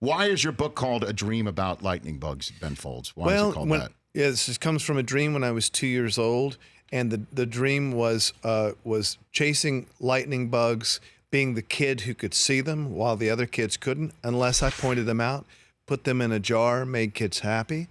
Why is your book called A Dream About Lightning Bugs, Ben Folds? Why is it called that? Yeah, this comes from a dream when I was 2 years old, and the dream was chasing lightning bugs, being the kid who could see them while the other kids couldn't, unless I pointed them out, put them in a jar, made kids happy.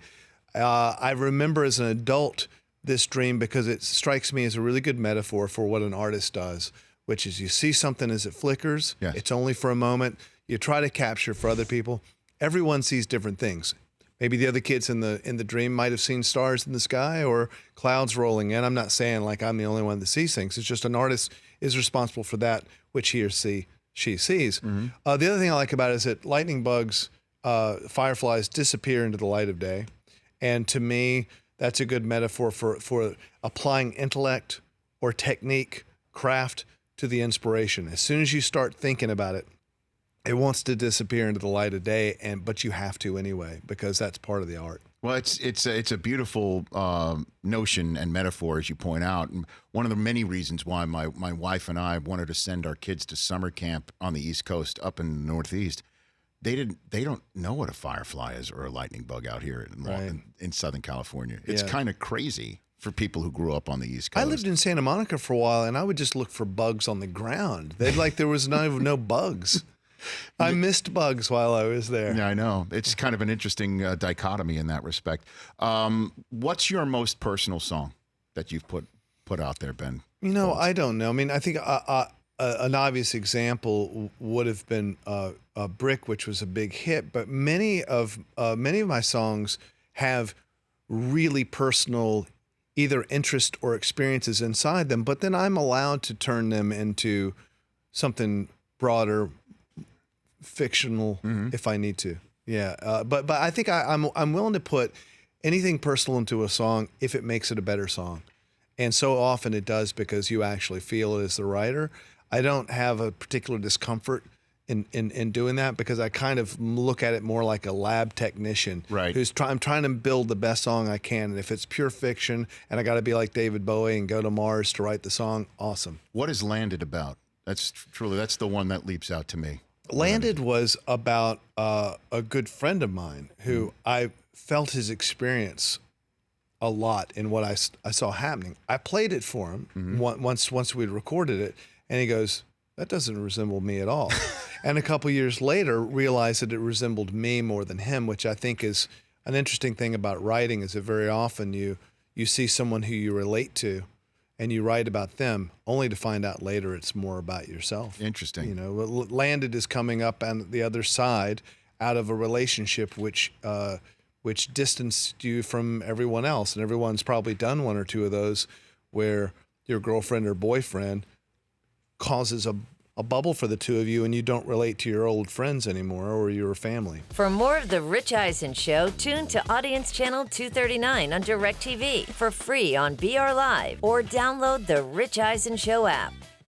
I remember as an adult this dream because it strikes me as a really good metaphor for what an artist does, which is you see something as it flickers. Yes. It's only for a moment. You try to capture for other people. Everyone sees different things. Maybe the other kids in the dream might have seen stars in the sky or clouds rolling in. I'm not saying like I'm the only one that sees things. It's just an artist is responsible for that which he or she sees. Mm-hmm. The other thing I like about it is that lightning bugs, fireflies disappear into the light of day. And to me, that's a good metaphor for applying intellect or technique, craft to the inspiration. As soon as you start thinking about it, it wants to disappear into the light of day, but you have to anyway because that's part of the art. Well, it's a beautiful notion and metaphor, as you point out. And one of the many reasons why my wife and I wanted to send our kids to summer camp on the East Coast, up in the Northeast. They don't know what a firefly is or a lightning bug out here in Southern California. It's kind of crazy for people who grew up on the East Coast. I lived in Santa Monica for a while, and I would just look for bugs on the ground. There was no bugs. I missed bugs while I was there. Yeah, I know. It's kind of an interesting dichotomy in that respect. What's your most personal song that you've put out there, Ben? I don't know. I mean, I think an obvious example would have been Brick, which was a big hit. But many of my songs have really personal either interest or experiences inside them. But then I'm allowed to turn them into something broader, fictional, if I need to. Yeah, but I think I'm willing to put anything personal into a song if it makes it a better song, and so often it does because you actually feel it as the writer. I don't have a particular discomfort in doing that because I kind of look at it more like a lab technician, right? I'm trying to build the best song I can, and if it's pure fiction and I got to be like David Bowie and go to Mars to write the song, awesome. What is Landed about? That's the one that leaps out to me. Landed was about a good friend of mine who I felt his experience a lot in what I saw happening. I played it for him once we'd recorded it, and he goes, "That doesn't resemble me at all." And a couple years later, realized that it resembled me more than him, which I think is an interesting thing about writing. Is that very often you see someone who you relate to, and you write about them, only to find out later it's more about yourself. Interesting. Landed is coming up on the other side out of a relationship which distanced you from everyone else, and everyone's probably done one or two of those where your girlfriend or boyfriend causes a bubble for the two of you and you don't relate to your old friends anymore or your family. For more of The Rich Eisen Show, tune to Audience Channel 239 on DirecTV for free on BR Live or download the Rich Eisen Show app.